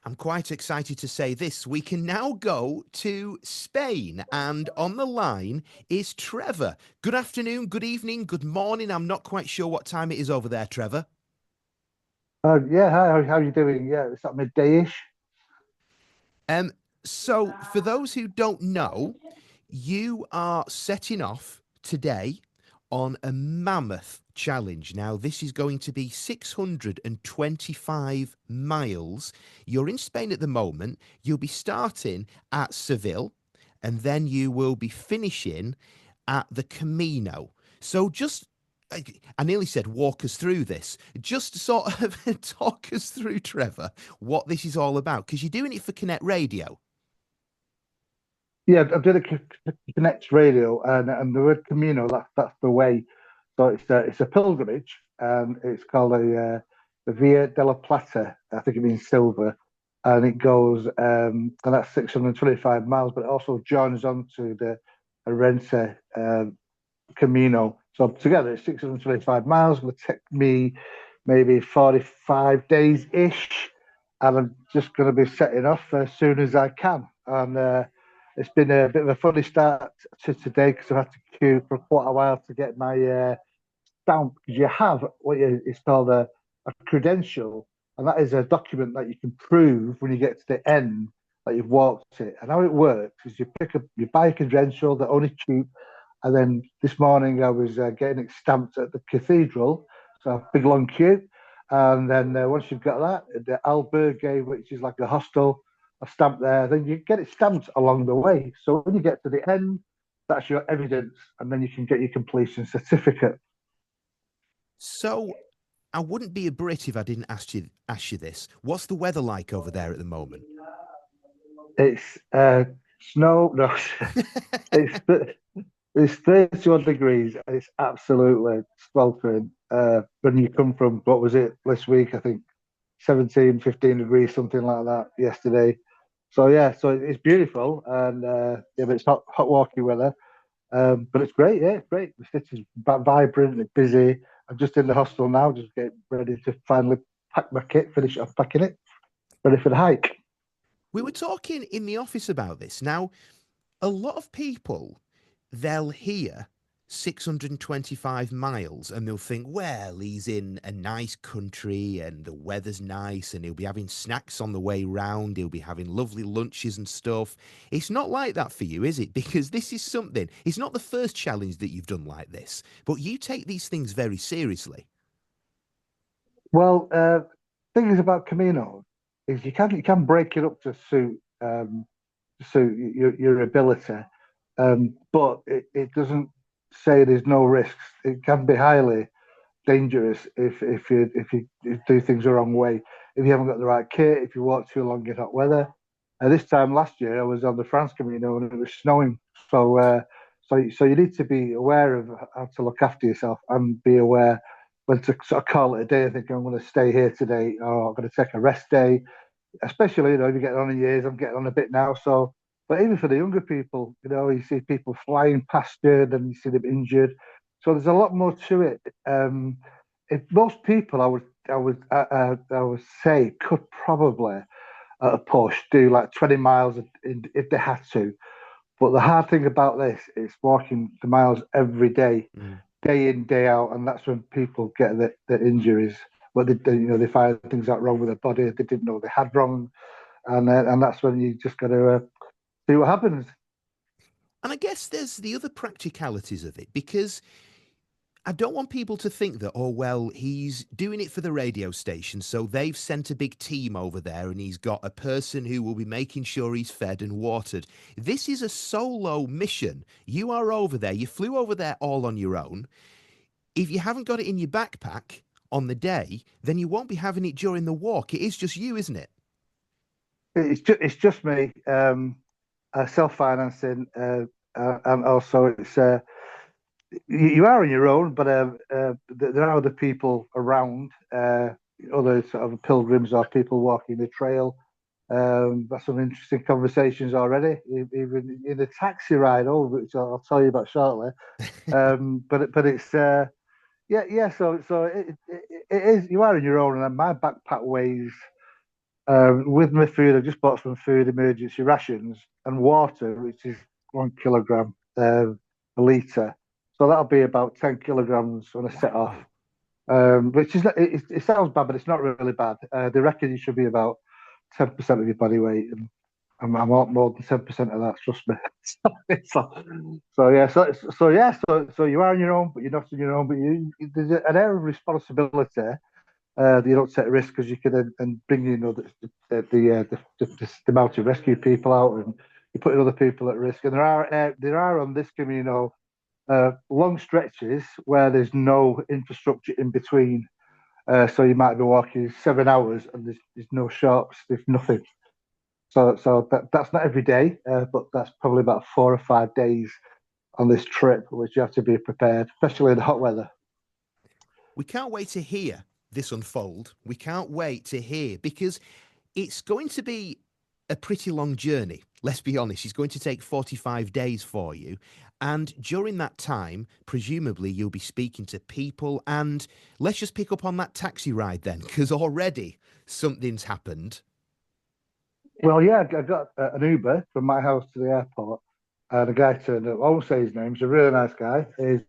I'm quite excited to say this. We can now go to Spain, and on the line is Trevor. Good afternoon, good evening, good morning. I'm not quite sure what time it is over there, Trevor. Yeah, hi, how you doing? Yeah, it's like midday-ish. Um, so, for those who don't know, you are setting off today on a mammoth challenge. Now, this is going to be 625 miles. You're in Spain at the moment. You'll be starting at Seville, and then you will be finishing at the Camino. So, just I nearly said walk us through this. Just sort of talk us through, Trevor, what this is all about, because you're doing it for Konnect Radio. Yeah, I did a Connect Radio, and the word Camino, that's the way. So it's a pilgrimage, and it's called the Via della Plata. I think it means silver, and it goes and that's 625 miles, but it also joins on to the Arente Camino. So together it's 625 miles. It will take me maybe 45 days ish, and I'm just going to be setting off as soon as I can. And it's been a bit of a funny start to today because I've had to queue for quite a while to get my stamp. Because you have it's called a credential, and that is a document that you can prove when you get to the end that you've walked it. And how it works is you buy a credential, they're only cheap, and then this morning I was getting it stamped at the cathedral, so a big long queue. And then once you've got that, the albergue, which is like a hostel, a stamp there, then you get it stamped along the way. So when you get to the end, that's your evidence, and then you can get your completion certificate. So, I wouldn't be a Brit if I didn't ask you this. What's the weather like over there at the moment? It's snow, no, it's it's 31 degrees, and it's absolutely sweltering. When you come from, what was it this week? I think 17, 15 degrees, something like that yesterday. So yeah, so it's beautiful, and yeah, but it's hot walking weather. But it's great, yeah, it's great. The city's vibrant, it's busy. I'm just in the hostel now, just getting ready to finally pack my kit, finish off packing it, ready for the hike. We were talking in the office about this. Now, a lot of people, they'll hear 625 miles and they'll think, well, he's in a nice country and the weather's nice and he'll be having snacks on the way round. He'll be having lovely lunches and stuff. It's not like that for you, is it? Because this is something, it's not the first challenge that you've done like this, but you take these things very seriously. Well, thing is about Camino is you can break it up to suit your ability, but it doesn't say there's no risks. It can be highly dangerous if you do things the wrong way. If you haven't got the right kit, if you walk too long in hot weather. This time last year, I was on the France Camino and it was snowing. So you need to be aware of how to look after yourself and be aware when to sort of call it a day. I think I'm going to stay here today, or I'm going to take a rest day. Especially, if you get on in years, I'm getting on a bit now. So, but even for the younger people, you see people flying past you, and you see them injured. So there's a lot more to it. If most people, I would say, could probably at a push do like 20 miles if they had to. But the hard thing about this is walking the miles every day, Mm. day in, day out, and that's when people get the injuries. But they find things out wrong with their body they didn't know they had wrong, and that's when you just got to see what happens. And I guess there's the other practicalities of it because I don't want people to think that, oh, well, he's doing it for the radio station, so they've sent a big team over there and he's got a person who will be making sure he's fed and watered. This is a solo mission. You are over there. You flew over there all on your own. If you haven't got it in your backpack on the day, then you won't be having it during the walk. It is just you, isn't it? It's just me, self-financing, and also you are on your own, but there are other people around, other sort of pilgrims or people walking the trail. That's some interesting conversations already, even in the taxi ride over, which I'll tell you about shortly. But it's yeah, yeah. So it is, you are on your own, and my backpack weighs With my food, I just bought some food emergency rations and water, which is 1 kilogram a litre. So that'll be about 10 kilograms when I set off. Which is it sounds bad, but it's not really bad. They reckon you should be about 10% of your body weight, and I'm not more than 10% of that. Trust me. So you are on your own, but you're not on your own. But there's an air of responsibility that you don't take a risk because you can and bring the amount of rescue people out, and you're putting other people at risk. And there are on this Camino long stretches where there's no infrastructure in between. So you might be walking 7 hours and there's no shops, there's nothing. So that's not every day, but that's probably about 4 or 5 days on this trip, which you have to be prepared, especially in the hot weather. We can't wait to hear this unfold. We can't wait to hear, because it's going to be a pretty long journey. Let's be honest, it's going to take 45 days for you. And during that time, presumably you'll be speaking to people. And let's just pick up on that taxi ride then, because already something's happened. Well, yeah, I got an Uber from my house to the airport, and a guy turned up. I won't say his name. He's a really nice guy. He's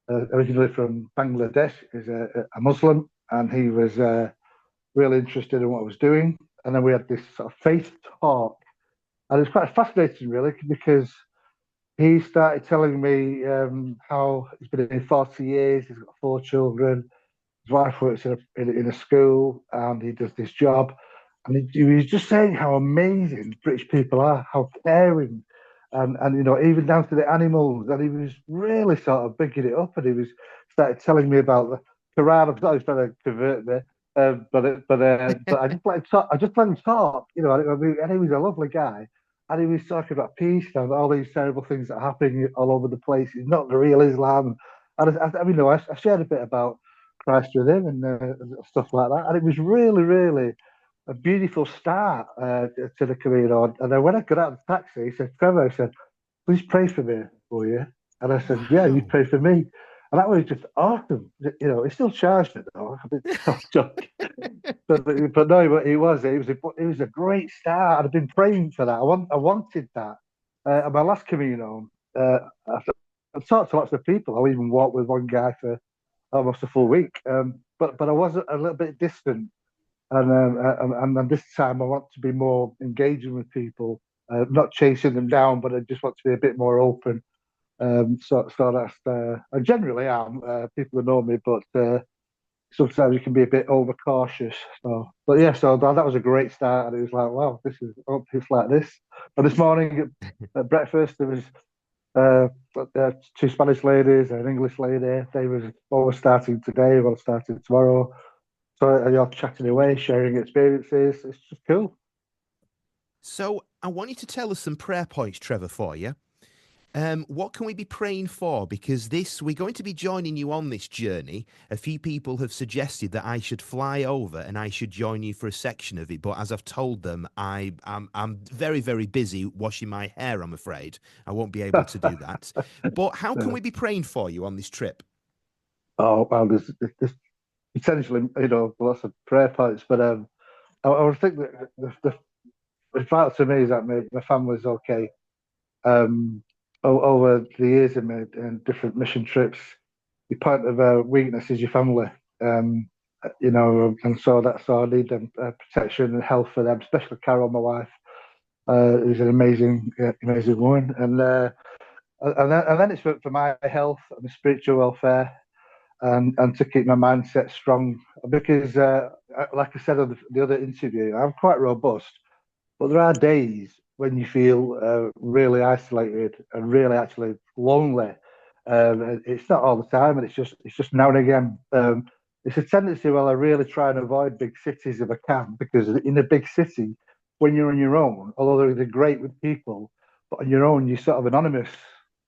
originally from Bangladesh. He's a Muslim, and he was really interested in what I was doing. And then we had this sort of face talk, and it was quite fascinating, really, because he started telling me how he's been in 40 years. He's got 4 children. His wife works in a school, and he does this job. And he was just saying how amazing British people are, how caring, and even down to the animals. And he was really sort of bigging it up, and he was started telling me about the Quran. I thought he was trying to convert me, but I just let him talk. I just let him talk. And he was a lovely guy, and he was talking about peace and all these terrible things that are happening all over the place. He's not the real Islam, and I shared a bit about Christ with him and stuff like that, and it was really, really a beautiful start to the Camino. And then when I got out of the taxi, he said, Trevor, I said, please pray for me, will you? And I said, yeah, you pray for me. And that was just awesome. He still charged it though. I didn't joke. but no, it was a great start. I'd been praying for that. I wanted that. At my last Camino, I've talked to lots of people. I even walked with one guy for almost a full week. But I was a little bit distant. And this time I want to be more engaging with people, not chasing them down, but I just want to be a bit more open. So that's I generally am. People who know me, but sometimes you can be a bit overcautious. So that was a great start, and it was like, wow, it's like this. And this morning at breakfast, there was two Spanish ladies and an English lady. They were all starting today, one starting tomorrow. So you're chatting away, sharing experiences. It's just cool. So I want you to tell us some prayer points, Trevor, for you. What can we be praying for? Because we're going to be joining you on this journey. A few people have suggested that I should fly over and I should join you for a section of it. But as I've told them, I'm very, very busy washing my hair, I'm afraid. I won't be able to do that. But how can we be praying for you on this trip? Oh, well, there's essentially, lots of prayer points. But I would think that the vital to me is that my family's okay. Over the years in different mission trips, your point of weakness is your family. And so I need them protection and health for them, especially Carol, my wife, who's an amazing woman, and then it's for my health and my spiritual welfare, and to keep my mindset strong, because like I said on the other interview, I'm quite robust, but there are days when you feel really isolated and really actually lonely. It's not all the time, and it's just now and again. It's a tendency. Well, I really try and avoid big cities if I can, because in a big city, when you're on your own, although they're great with people, but on your own you're sort of anonymous,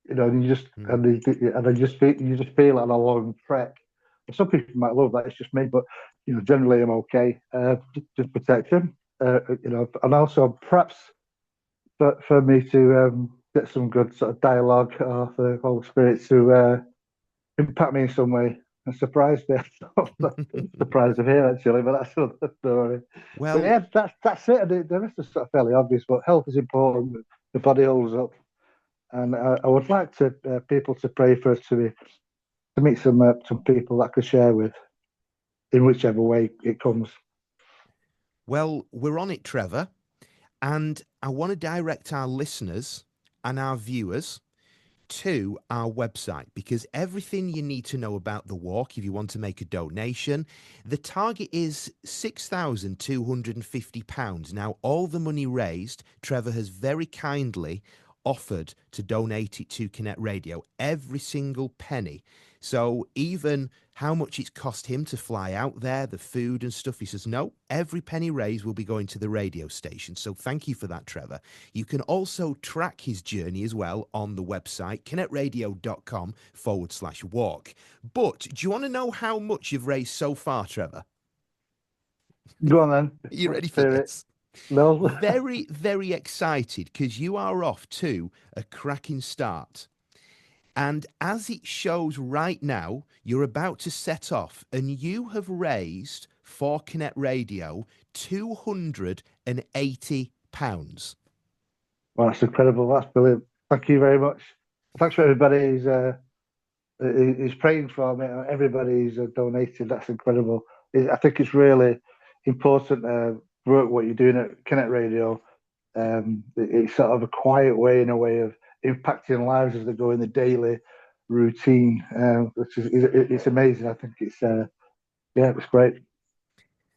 and you just feel on a long trek. Some people might love that. It's just me, but generally I'm okay. Just protect them, and also perhaps for me to get some good sort of dialogue, or for the Holy Spirit to impact me in some way. surprised me. Surprised of here actually, but that's another story. But Well, yeah, that's it. The rest is sort of fairly obvious, but health is important. The body holds up, and I would like to people to pray for us to meet some people that I could share with in whichever way it comes. well, we're on it, Trevor, and I want to direct our listeners and our viewers to our website because everything you need to know about the walk if you want to make a donation. The target is £6,250. Now, all the money raised, Trevor has very kindly offered to donate it to Konnect Radio, every single penny. So even how much it's cost him to fly out there, the food and stuff, he says, no, every penny raised will be going to the radio station. So thank you for that, Trevor. You can also track his journey as well on the website, konnectradio.com/walk. But do you want to know how much you've raised so far, Trevor? Go on then. Are you ready Let's for hear it. this? No. Very, very excited because you are off to a cracking start. And as it shows right now, you're about to set off and you have raised for Konnect Radio £280. Well, that's incredible. That's brilliant. Thank you very much. Thanks for everybody who's praying for me. Everybody's donated. That's incredible. I think it's really important work what you're doing at Konnect Radio. It's sort of a quiet way, in a way of impacting lives as they go in the daily routine, which is it's amazing. I think it's it's great.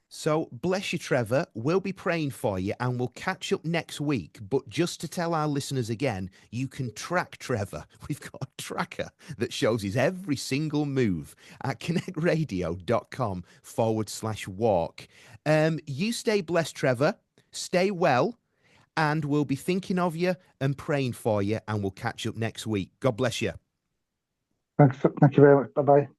So bless you, Trevor. We'll be praying for you and we'll catch up next week. But just to tell our listeners again, you can track Trevor. We've got a tracker that shows his every single move at konnectradio.com/walk. You stay blessed, Trevor. Stay well. And we'll be thinking of you and praying for you. And we'll catch up next week. God bless you. Thanks. Thank you very much. Bye-bye.